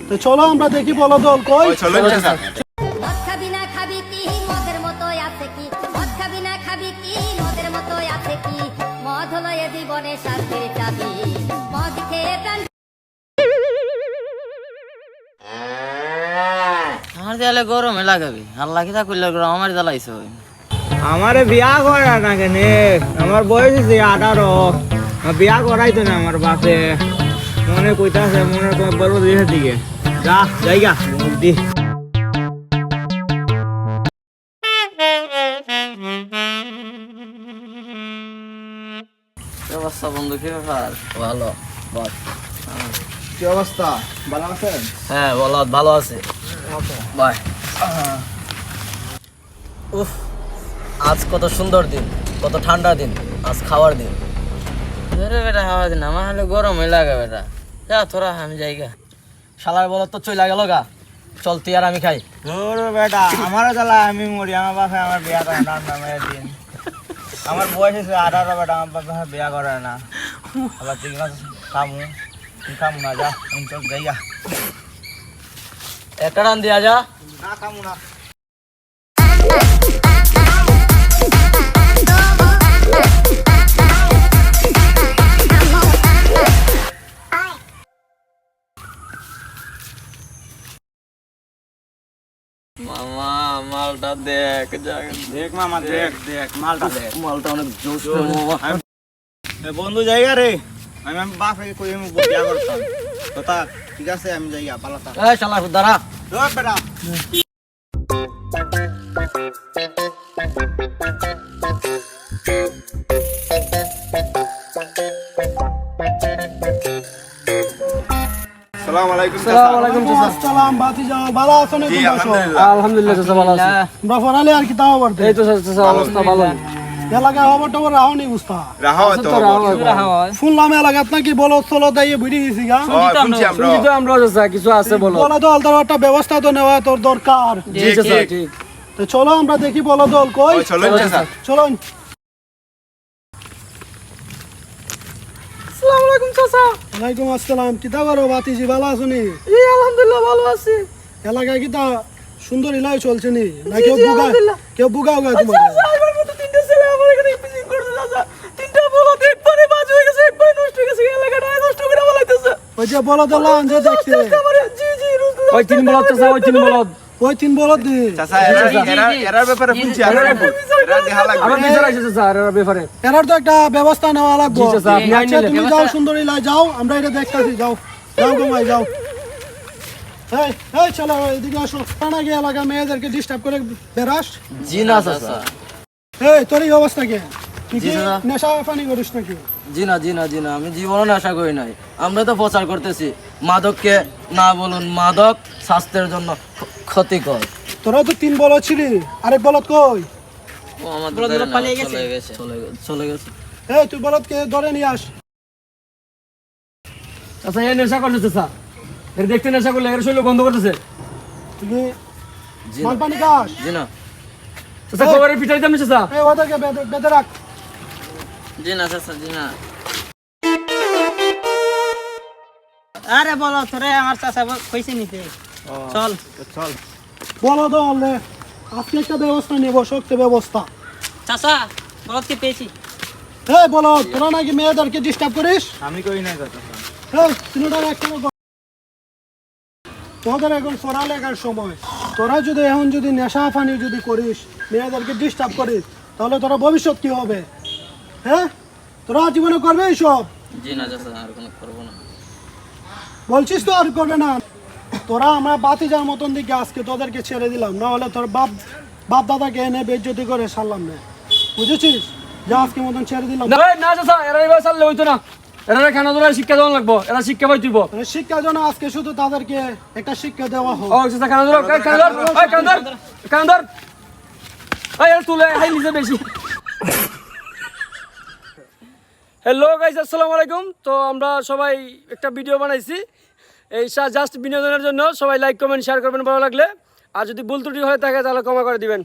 তো চলো আমরা দেখি বলো দল কই। চলো চাচা। মদ খাবি না খাবি কি মদের মতো আছে কি, মদ খাবি না খাবি কি মদের মতো আছে কি, মদ হলো এ জীবনের শান্তির চাবি, মদ খেয়ে প্রাণ। আমার দেয়ালে গরমে লাগাবি আর লাগি তা করলে গরম আমার জ্বালাইছে। আমারে বিয়া করা না কেন, আমার বয়স হয়েছে 18, বিয়া করাই তো না আমার বাপে, মনে কইতাছে মনে তোমার বলবো দিকে দিকে যা জায়গা দি। কি অবস্থা বন্ধু, কি ব্যাপার? ভালো বল। কি অবস্থা, ভালো আছেন? হ্যাঁ বল, ভালো আছে ভাই। উফ, আজ কত সুন্দর দিন, কত ঠান্ডা দিন, আজ খাওয়ার দিন। বেটা খাওয়ার দিন, আমার হলে গরমই লাগে বেটা। যা তোরা আমি যাইগা, শালার বল তো চইলা গেল গা, চল তুই আর আমি খাই। ধর বেটা আমারও জ্বালা আমি মরি, আমার বাপে আমার বিয়া করে না, মেয়ের দিন আমার বয়স হয়েছে 18, বেটা আমার বাপে বিয়া করে না, আবার তুই খামু খামু না, যা চল জায়গা একটা রান দিয়া যা। না খামু না। মামা মালটা দেখ, দেখ মামা দেখ দেখ মালটা দেখ, মালটা অনেক জোশ। বন্ধু জায়গা রে, আমি আমি বাপে কই আমি বিয়া করতাম কথা, ঠিক আছে আমি জায়গা পালাতা। এই শালা দাঁড়া। ধর বেটা আসসালামু আলাইকুম চাচা। ওয়ালাইকুম আসসালাম ভাতিজা, ভালো আছো নাকি? জি, বসো। আলহামদুলিল্লাহ। আলহামদুলিল্লাহ চাচা ভালো আছি। আমরা পড়ালে আর কি তাও করতে এই তো চাচা অবস্থা ভালো। এলাকায় খবর টবর রাহো নি বুঝতা। রাহো তো শুনলাম এলাকাত নাকি বলো চলো দাইয়ে ভিড়ি গেছি গা। শুনছি আমরা। শুনি তো আমরা চাচা কিছু আছে বলো। বলো দল তোর একটা ব্যবস্থা তো নেওয়া তোর দরকার। জি চাচা ঠিক। তো চলো আমরা দেখি বলো দল কই। চলো চাচা। চলো। আসসালামু আলাইকুম চাচা। ওয়ালাইকুম আসসালাম, কিতা করো ভাতিজি, ভালো আছো নি? এই আলহামদুলিল্লাহ ভালো আছি। এলাকায় কিতা সুন্দর ইলাই চলছে নি না জি, কেউ জি, বুগা আলহামদুলিল্লাহ। কেউ বুগাও গা তোমার? চাচা আমার মতো তিনটা ছেলে আমার এখানে পিজিং করতে চাচা। তিনটা বলো একবারে বাজ হয়ে গেছে, একবারে নষ্ট হয়ে গেছে, এলাকাটা নষ্ট করে বলাইতেছে। ওই যে বলো দিলাম যে দেখতে জি জি ওই তিন বলদ চাচা, ওই তিন বলদ। ওই তিন বলদ দি চাচা এরার ব্যাপারে শুনছি আমরা। এরা দেখা লাগবে। আমার বিচার আছে চাচা এর ব্যাপারে। এরার তো একটা ব্যবস্থা নেওয়া লাগবে। জি চাচা, আপনি আচ্ছা আইন নিলেন। তুমি যাও সুন্দর ইলাই যাও, আমরা এটা দেখতাছি, যাও যাও ঘুমাই যাও। এই এই চলো এদিকে আসো, টানা গিয়ে এলাকা মেয়েদেরকে ডিস্টার্ব করে বেরাস। জি না চাচা। এই তোর এই অবস্থা কে? তুই জি কি দাদা। নেশা পানি করিস নাকি? জি না জি না জি না, আমি জীবনে আশা করি নাই। আমরা তো প্রচার করতেছি মাদককে না বলুন, মাদক স্বাস্থ্যের জন্য ক্ষতিকর। তোরা তো তিন বলদ ছিলি, আরেক বলদ কই? ও আমাদের পালিয়ে গেছে, চলে গেছে। এই তুই বলদকে ধরে নিয়ে আস। চাচা এই নেশা করছে চাচা, এর দেখতে নেশা করলে এর শরীর বন্ধ করতেছে। তুমি জি মাল না পানি খাস? জি না চাচা খবরের পিঠাই দাম চাচা। এই ওদেরকে বেঁধে রাখ। জি না চাচা জি না। আরে বলো তোরে আমার চাচা কইছে নিতে চল চল। বলো দলে আজকে একটা ব্যবস্থা নেব, শক্ত ব্যবস্থা। চাচা বলদকে পেয়েছি। এই বলো তোরা নাকি মেয়েদেরকে ডিস্টার্ব করিস? আমি কই নাই কথা। এই তিনটা একসাথে বল। তোদের এখন পড়ালেখার সময়, তোরা যদি এখন যদি নেশা পানি যদি করিস, মেয়েদেরকে ডিস্টার্ব করিস, তাহলে তোরা ভবিষ্যৎ কি হবে? হ্যাঁ তোরা জীবনে করবে এইসব? জি না চাচা, আর কোনো করবো না। বলছিস তো আর করবে না? তোরা আমরা বাতিজার মতন দিকে আজকে তোদেরকে ছেড়ে দিলাম, না হলে তোর বাপ দাদাকে এনে বেজ্জতি করে সারলাম না, বুঝেছিস? যা আজকে মতন ছেড়ে দিলাম। না না চাচা এরা এবার চাললে হইতো না, এরা কেন ধরে শিক্ষা দেওয়া লাগবো, এরা শিক্ষা পাই তুইব। শিক্ষা জন্য আজকে শুধু তাদেরকে একটা শিক্ষা দেওয়া হোক। ও চাচা কেন ধর কেন ধর কেন ধর কেন ধর এই তুলে হাই নিজে বেশি। হ্যালো গাইস আসসালামু আলাইকুম। তো আমরা সবাই একটা ভিডিও বানাইছি এই জাস্ট বিনোদনের জন্য। সবাই লাইক কমেন্ট শেয়ার করবেন ভালো লাগলে, আর যদি ভুল ত্রুটি হয়ে থাকে তাহলে ক্ষমা করে দিবেন।